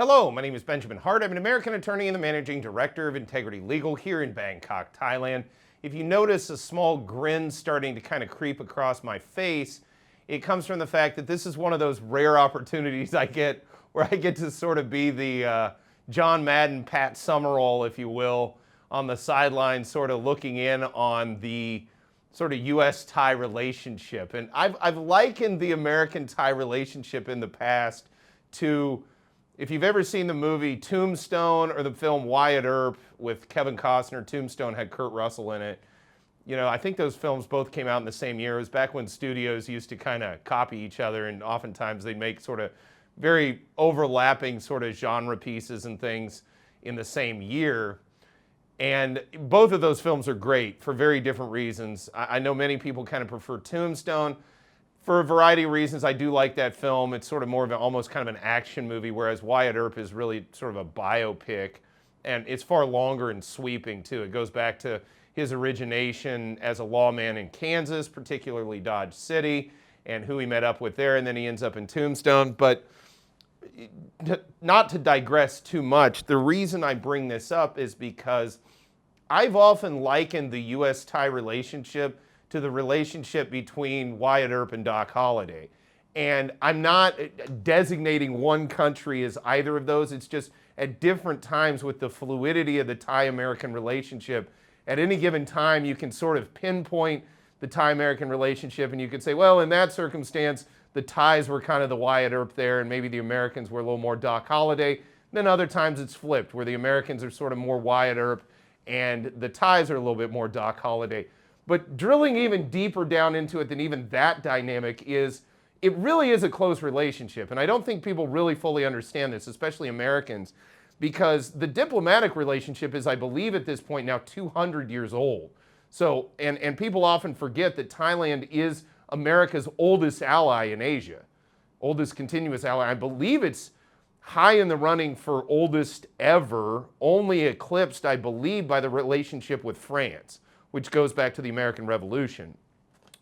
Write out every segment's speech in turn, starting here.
Hello, my name is Benjamin Hart. I'm an American attorney and the managing director of Integrity Legal here in Bangkok, Thailand. If you notice a small grin starting to kind of creep across my face, it comes from the fact that this is one of those rare opportunities I get where I get to sort of be the John Madden, Pat Summerall, if you will, on the sidelines, sort of looking in on the sort of US-Thai relationship. And I've likened the American-Thai relationship in the past to, if you've ever seen the movie Tombstone or the film Wyatt Earp with Kevin Costner. Tombstone had Kurt Russell in it. You know, I think those films both came out in the same year. It was back when studios used to kind of copy each other, and oftentimes they'd make sort of very overlapping sort of genre pieces and things in the same year. And both of those films are great for very different reasons. I know many people kind of prefer Tombstone. For a variety of reasons, I do like that film. It's sort of more of almost kind of an action movie, whereas Wyatt Earp is really sort of a biopic. And it's far longer and sweeping, too. It goes back to his origination as a lawman in Kansas, particularly Dodge City, and who he met up with there, and then he ends up in Tombstone. But not to digress too much, the reason I bring this up is because I've often likened the US-Thai relationship to the relationship between Wyatt Earp and Doc Holliday. And I'm not designating one country as either of those. It's just at different times with the fluidity of the Thai-American relationship, at any given time you can sort of pinpoint the Thai-American relationship and you could say, well, in that circumstance, the Thais were kind of the Wyatt Earp there and maybe the Americans were a little more Doc Holliday. Then other times it's flipped, where the Americans are sort of more Wyatt Earp and the Thais are a little bit more Doc Holliday. But drilling even deeper down into it than even that dynamic is, it really is a close relationship. And I don't think people really fully understand this, especially Americans, because the diplomatic relationship is, I believe at this point now, 200 years old. So, and people often forget that Thailand is America's oldest ally in Asia, oldest continuous ally. I believe it's high in the running for oldest ever, only eclipsed, I believe, by the relationship with France, which goes back to the American Revolution.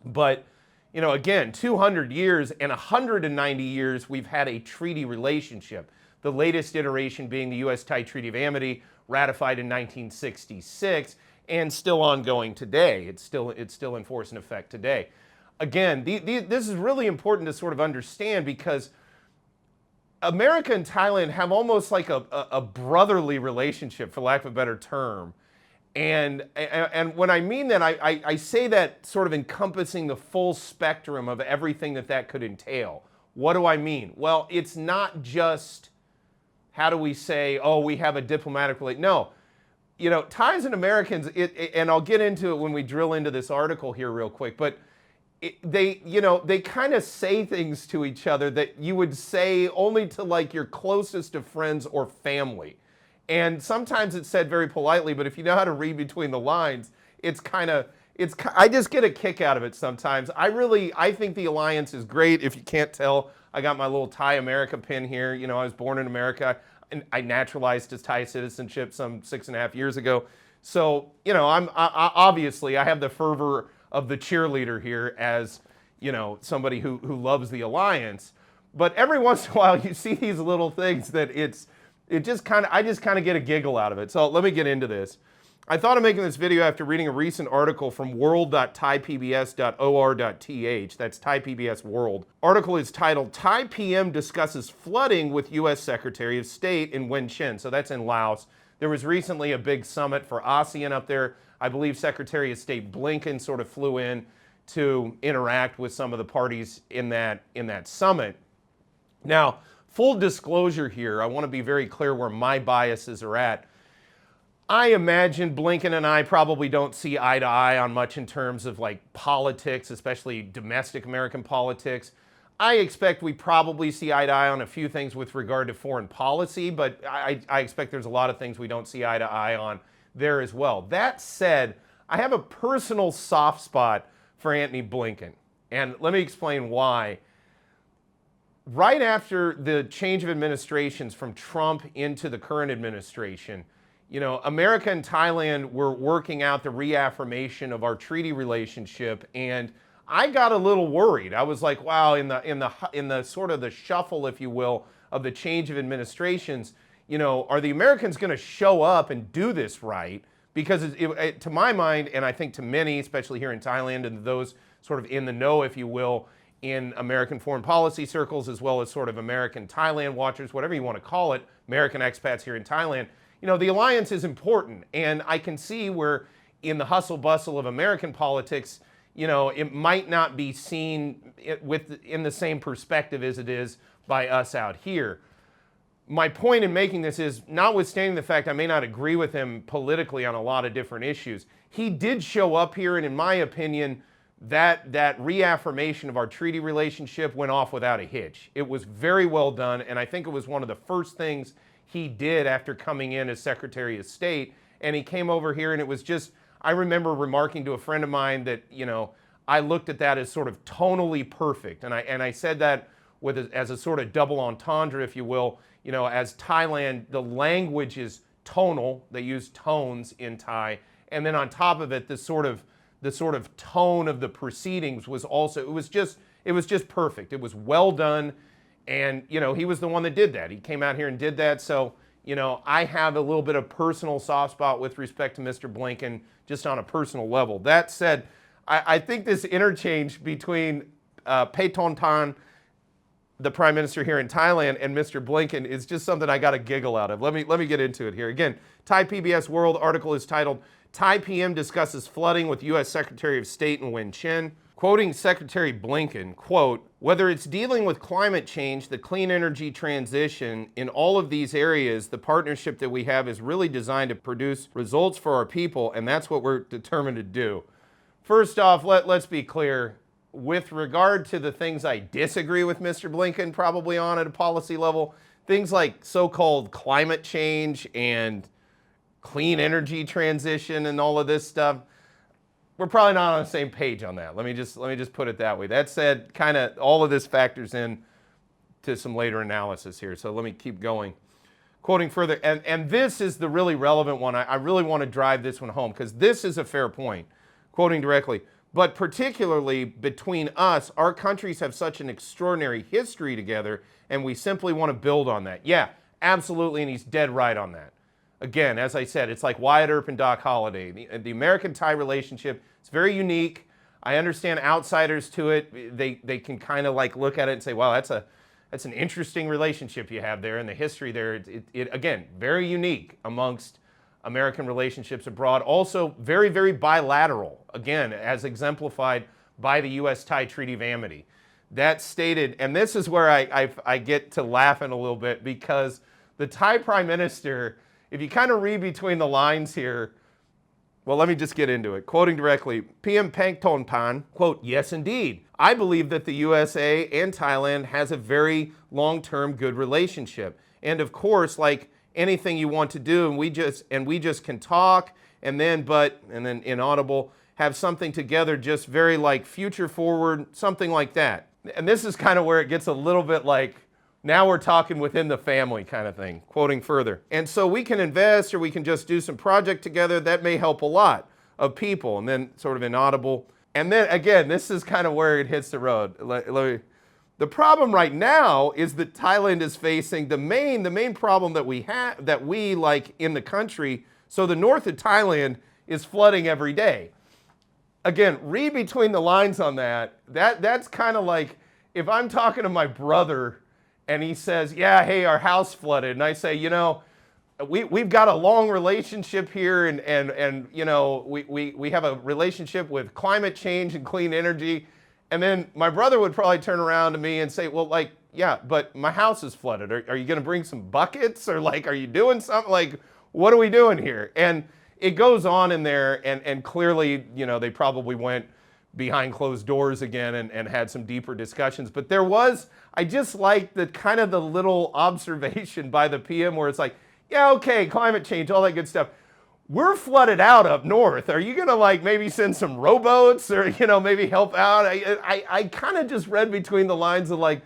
But, you know, again, 200 years and 190 years we've had a treaty relationship. The latest iteration being the US-Thai Treaty of Amity, ratified in 1966 and still ongoing today. It's still in force and effect today. Again, this is really important to sort of understand, because America and Thailand have almost like a brotherly relationship, for lack of a better term. And when I mean that, I say that sort of encompassing the full spectrum of everything that could entail. What do I mean? Well, it's not just, how do we say, oh, we have a diplomatic relationship. No. You know, Thais and Americans, and I'll get into it when we drill into this article here real quick, but they kind of say things to each other that you would say only to like your closest of friends or family. And sometimes it's said very politely, but if you know how to read between the lines, I just get a kick out of it sometimes. I think the alliance is great. If you can't tell, I got my little Thai America pin here. You know, I was born in America, and I naturalized to Thai citizenship some 6.5 years ago. So, you know, obviously I have the fervor of the cheerleader here as, you know, somebody who loves the alliance. But every once in a while you see these little things that I just kind of get a giggle out of it. So let me get into this. I thought of making this video after reading a recent article from world.thaipbs.or.th. That's Thai PBS World. Article is titled, Thai PM Discusses Flooding with U.S. Secretary of State in Vientiane. So that's in Laos. There was recently a big summit for ASEAN up there. I believe Secretary of State Blinken sort of flew in to interact with some of the parties in that summit. Now, full disclosure here, I want to be very clear where my biases are at. I imagine Blinken and I probably don't see eye to eye on much in terms of like politics, especially domestic American politics. I expect we probably see eye to eye on a few things with regard to foreign policy, but I expect there's a lot of things we don't see eye to eye on there as well. That said, I have a personal soft spot for Antony Blinken, and let me explain why. Right after the change of administrations from Trump into the current administration, you know, America and Thailand were working out the reaffirmation of our treaty relationship, and I got a little worried. I was like, wow, in the sort of the shuffle, if you will, of the change of administrations, are the Americans going to show up and do this right? Because to my mind, and I think to many, especially here in Thailand and those sort of in the know, if you will, in American foreign policy circles, as well as sort of American Thailand watchers, whatever you want to call it, American expats here in Thailand, the alliance is important. And I can see where in the hustle bustle of American politics, it might not be seen in the same perspective as it is by us out here. My point in making this is, notwithstanding the fact I may not agree with him politically on a lot of different issues, he did show up here, and in my opinion, that reaffirmation of our treaty relationship went off without a hitch. It was very well done, and I think it was one of the first things he did after coming in as Secretary of State. And he came over here, and it was just, I remember remarking to a friend of mine that, I looked at that as sort of tonally perfect. And I said that as a sort of double entendre, if you will. As Thailand, the language is tonal. They use tones in Thai. And then on top of it, the sort of tone of the proceedings was also, it was just perfect. It was well done. And, he was the one that did that. He came out here and did that. So, I have a little bit of personal soft spot with respect to Mr. Blinken, just on a personal level. That said, I think this interchange between Paetongtarn, the Prime Minister here in Thailand, and Mr. Blinken is just something I got a giggle out of. Let me get into it here. Again, Thai PBS World article is titled, Thai PM discusses flooding with U.S. Secretary of State in Wen Chin. Quoting Secretary Blinken, quote, whether it's dealing with climate change, the clean energy transition, in all of these areas, the partnership that we have is really designed to produce results for our people, and that's what we're determined to do. First off, let's be clear. With regard to the things I disagree with Mr. Blinken probably on at a policy level, things like so-called climate change and clean energy transition and all of this stuff, we're probably not on the same page on that. Let me just put it that way. That said, kind of all of this factors in to some later analysis here. So let me keep going. Quoting further, and this is the really relevant one. I really want to drive this one home because this is a fair point. Quoting directly, but particularly between us, our countries have such an extraordinary history together, and we simply want to build on that. Yeah, absolutely, and he's dead right on that. Again, as I said, it's like Wyatt Earp and Doc Holliday. The American-Thai relationship, it's very unique. I understand outsiders to it. They can kind of like look at it and say, wow, that's an interesting relationship you have there, and the history there, it again, very unique amongst American relationships abroad. Also very, very bilateral, again, as exemplified by the US-Thai Treaty of Amity. That stated, and this is where I get to laughing a little bit, because the Thai Prime Minister, if you kind of read between the lines here, well, let me just get into it. Quoting directly, PM Paetongtarn, quote, yes, indeed. I believe that the USA and Thailand has a very long-term good relationship. And of course, like anything you want to do, and we just can talk, and then inaudible, have something together just very like future forward, something like that. And this is kind of where it gets a little bit like, now we're talking within the family kind of thing. Quoting further. And so we can invest, or we can just do some project together. That may help a lot of people. And then sort of inaudible. And then again, this is kind of where it hits the road. The problem right now is that Thailand is facing the main problem that we have, that we like in the country. So the north of Thailand is flooding every day. Again, read between the lines on that. That's kind of like if I'm talking to my brother and he says, yeah, hey, our house flooded. And I say, we've got a long relationship here, and we have a relationship with climate change and clean energy. And then my brother would probably turn around to me and say, well, like, yeah, but my house is flooded. Are you going to bring some buckets, or like, are you doing something? Like, what are we doing here? And it goes on in there, and clearly, they probably went behind closed doors again and had some deeper discussions. But I just like the kind of the little observation by the PM where it's like, yeah, okay, climate change, all that good stuff. We're flooded out up north. Are you going to like maybe send some rowboats, or, maybe help out? I kind of just read between the lines of like,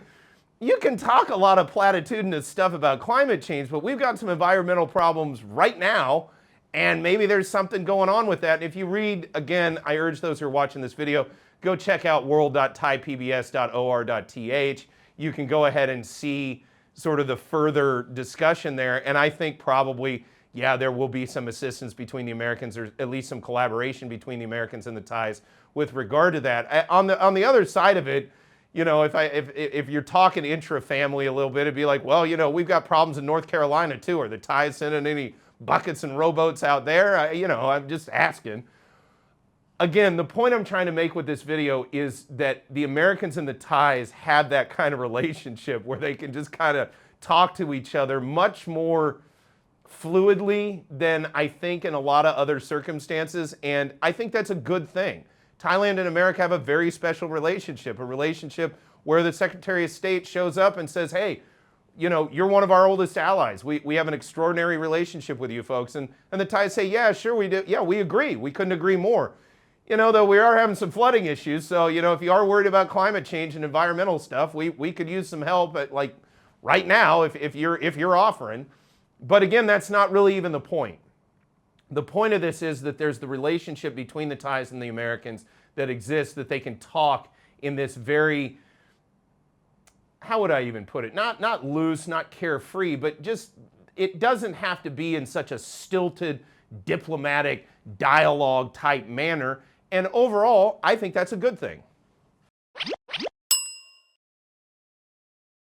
you can talk a lot of platitudinous stuff about climate change, but we've got some environmental problems right now, and maybe there's something going on with that. And if you read, again, I urge those who are watching this video, go check out world.thaipbs.or.th. You can go ahead and see sort of the further discussion there. And I think probably, yeah, there will be some assistance between the Americans, or at least some collaboration between the Americans and the Thais with regard to that. On the other side of it, you know, if you're talking intra-family a little bit, it'd be like, well, you know, we've got problems in North Carolina too. Are the Thais sending any buckets and rowboats out there? You know, I'm just asking. Again, the point I'm trying to make with this video is that the Americans and the Thais have that kind of relationship where they can just kind of talk to each other much more fluidly than I think in a lot of other circumstances, and I think that's a good thing. Thailand and America have a very special relationship, a relationship where the Secretary of State shows up and says, hey, you know, you're one of our oldest allies. We have an extraordinary relationship with you folks. And the Thais say, yeah, sure we do. Yeah, we agree. We couldn't agree more. You know, though we are having some flooding issues. So, you know, if you are worried about climate change and environmental stuff, we could use some help at, like, right now if you're offering. But again, that's not really even the point. The point of this is that there's the relationship between the Thais and the Americans that exists, that they can talk in this very, how would I even put it? Not loose, not carefree, but just, it doesn't have to be in such a stilted, diplomatic, dialogue type manner. And overall, I think that's a good thing.